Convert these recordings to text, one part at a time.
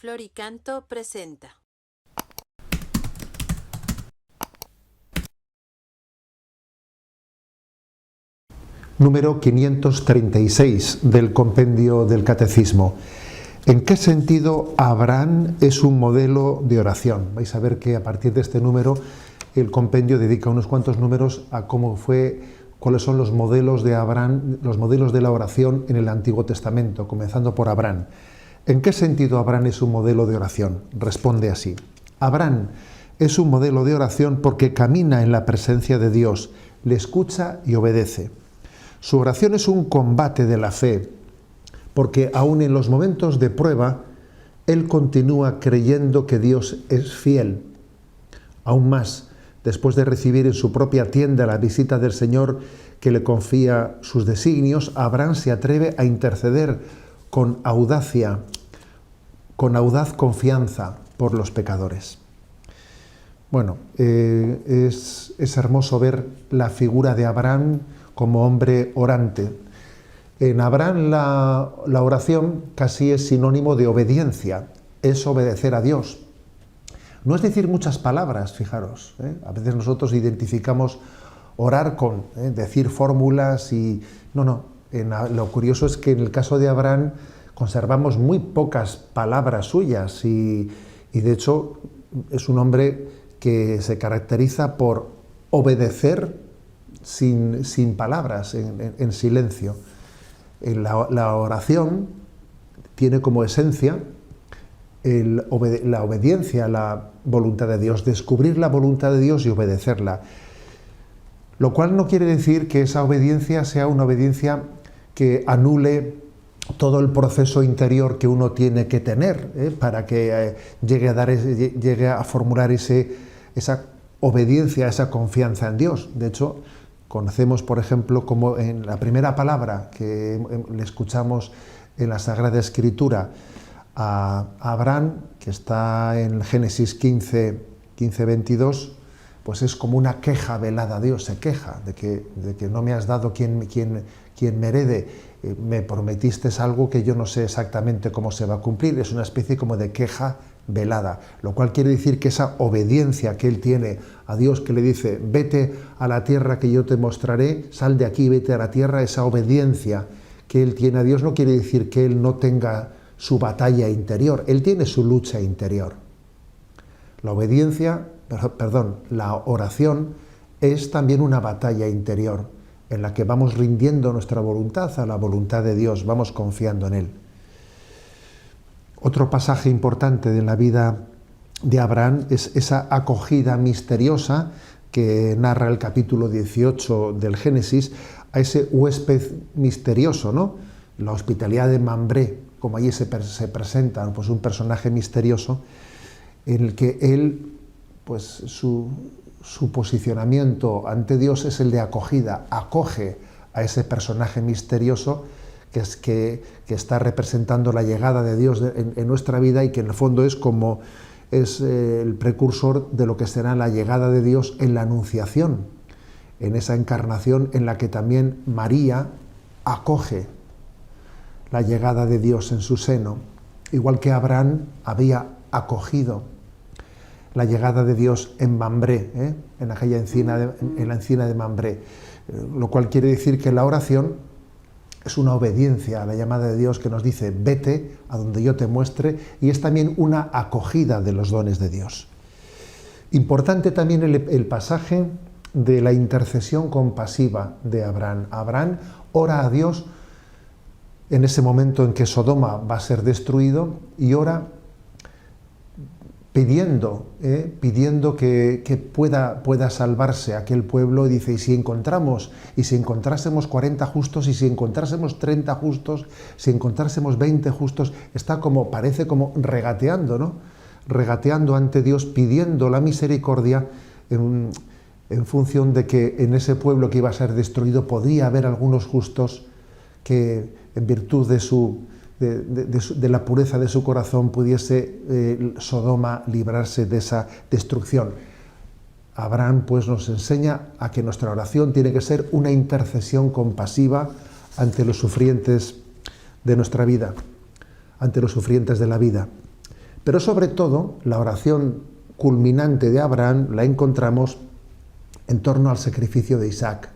Floricanto presenta. Número 536 del compendio del Catecismo. ¿En qué sentido Abraham es un modelo de oración? Vais a ver que a partir de este número el compendio dedica unos cuantos números a cuáles son los modelos de Abraham, los modelos de la oración en el Antiguo Testamento, comenzando por Abraham. ¿En qué sentido Abraham es un modelo de oración? Responde así. Abraham es un modelo de oración porque camina en la presencia de Dios, le escucha y obedece. Su oración es un combate de la fe, porque aun en los momentos de prueba, él continúa creyendo que Dios es fiel. Aún más, después de recibir en su propia tienda la visita del Señor que le confía sus designios, Abraham se atreve a interceder con audacia, con audaz confianza por los pecadores. Bueno, es hermoso ver la figura de Abraham como hombre orante. En Abraham la oración casi es sinónimo de obediencia, es obedecer a Dios. No es decir muchas palabras, fijaros. A veces nosotros identificamos orar con decir fórmulas y... No. Lo curioso es que en el caso de Abraham conservamos muy pocas palabras suyas y de hecho es un hombre que se caracteriza por obedecer sin palabras, en silencio. La oración tiene como esencia la obediencia a la voluntad de Dios, descubrir la voluntad de Dios y obedecerla. Lo cual no quiere decir que esa obediencia sea una obediencia que anule todo el proceso interior que uno tiene que tener para que llegue a formular esa obediencia, esa confianza en Dios. De hecho, conocemos, por ejemplo, como en la primera palabra que le escuchamos en la Sagrada Escritura a Abraham, que está en Génesis 15, 22, pues es como una queja velada a Dios, se queja de que no me has dado quien me herede, me prometiste algo que yo no sé exactamente cómo se va a cumplir, es una especie como de queja velada, lo cual quiere decir que esa obediencia que él tiene a Dios, que le dice, vete a la tierra que yo te mostraré, sal de aquí, vete a la tierra, esa obediencia que él tiene a Dios no quiere decir que él no tenga su batalla interior, él tiene su lucha interior. La oración es también una batalla interior en la que vamos rindiendo nuestra voluntad a la voluntad de Dios, vamos confiando en Él. Otro pasaje importante de la vida de Abraham es esa acogida misteriosa que narra el capítulo 18 del Génesis a ese huésped misterioso, ¿no? La hospitalidad de Mambré, como allí se presenta, pues un personaje misterioso en el que él, pues su posicionamiento ante Dios es el de acogida, acoge a ese personaje misterioso que está representando la llegada de Dios en nuestra vida y que en el fondo es el precursor de lo que será la llegada de Dios en la Anunciación, en esa encarnación en la que también María acoge la llegada de Dios en su seno, igual que Abraham había acogido la llegada de Dios en Mambré, en aquella encina, en la encina de Mambré, lo cual quiere decir que la oración es una obediencia a la llamada de Dios que nos dice, vete a donde yo te muestre, y es también una acogida de los dones de Dios. Importante también el pasaje de la intercesión compasiva de Abraham. Abraham ora a Dios en ese momento en que Sodoma va a ser destruido y ora pidiendo que pueda salvarse aquel pueblo, y dice, y si encontrásemos 40 justos, y si encontrásemos 30 justos, si encontrásemos 20 justos, parece como regateando, ¿no? Regateando ante Dios, pidiendo la misericordia en función de que en ese pueblo que iba a ser destruido podría haber algunos justos que, en virtud de la pureza de su corazón, pudiese Sodoma librarse de esa destrucción. Abraham pues nos enseña a que nuestra oración tiene que ser una intercesión compasiva ante los sufrientes de nuestra vida, ante los sufrientes de la vida. Pero sobre todo, la oración culminante de Abraham la encontramos en torno al sacrificio de Isaac.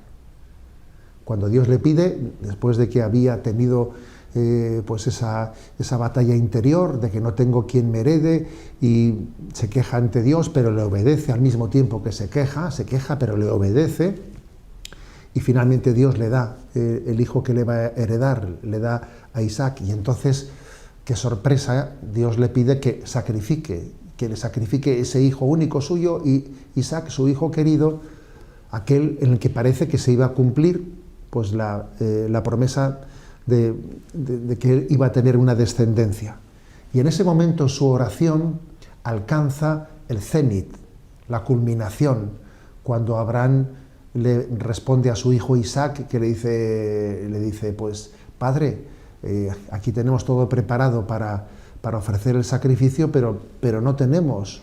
Cuando Dios le pide, después de que había tenido pues esa batalla interior de que no tengo quien me herede, y se queja ante Dios, pero le obedece al mismo tiempo que se queja pero le obedece, y finalmente Dios le da el hijo que le va a heredar, le da a Isaac, y entonces, qué sorpresa, Dios le pide que le sacrifique ese hijo único suyo, y Isaac, su hijo querido, aquel en el que parece que se iba a cumplir pues la promesa de que él iba a tener una descendencia. Y en ese momento su oración alcanza el cenit, la culminación, cuando Abraham le responde a su hijo Isaac, que le dice pues, padre, aquí tenemos todo preparado para ofrecer el sacrificio, pero no tenemos.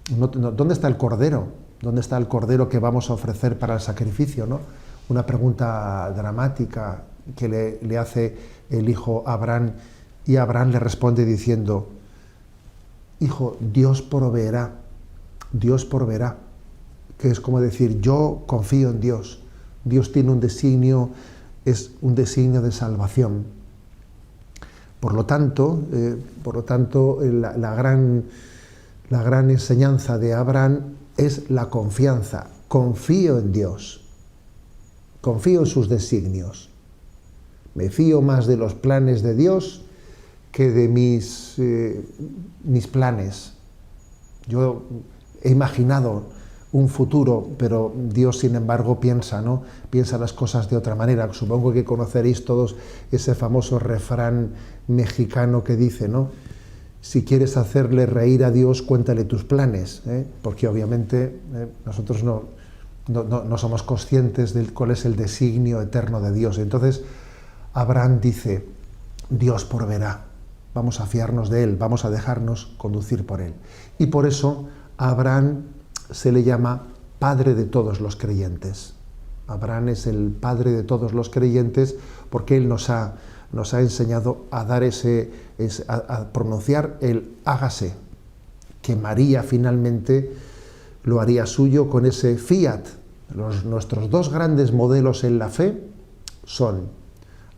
¿Dónde está el cordero? ¿Dónde está el cordero que vamos a ofrecer para el sacrificio, ¿no? Una pregunta dramática que le hace el hijo a Abraham, y Abraham le responde diciendo: hijo, Dios proveerá, que es como decir, yo confío en Dios, Dios tiene un designio, es un designio de salvación. Por lo tanto, la gran enseñanza de Abraham es la confianza. Confío en Dios, confío en sus designios. Me fío más de los planes de Dios que de mis planes. Yo he imaginado un futuro, pero Dios, sin embargo, piensa las cosas de otra manera. Supongo que conoceréis todos ese famoso refrán mexicano que dice, ¿no? Si quieres hacerle reír a Dios, cuéntale tus planes, porque obviamente nosotros no somos conscientes de cuál es el designio eterno de Dios. Entonces, Abraham dice, Dios proveerá, vamos a fiarnos de Él, vamos a dejarnos conducir por Él. Y por eso a Abraham se le llama padre de todos los creyentes. Abraham es el padre de todos los creyentes porque él nos ha enseñado a dar a pronunciar el hágase, que María finalmente lo haría suyo con ese fiat. Nuestros dos grandes modelos en la fe son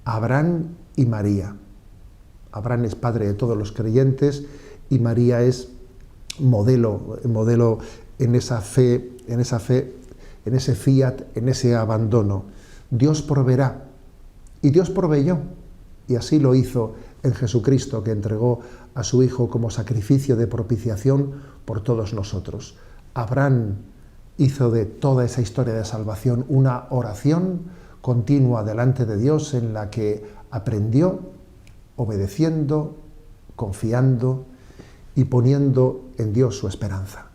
Abraham y María. Abraham es padre de todos los creyentes y María es modelo en esa fe, en ese fiat, en ese abandono. Dios proveerá, y Dios proveyó, y así lo hizo en Jesucristo, que entregó a su Hijo como sacrificio de propiciación por todos nosotros. Abraham hizo de toda esa historia de salvación una oración continua delante de Dios, en la que aprendió obedeciendo, confiando y poniendo en Dios su esperanza.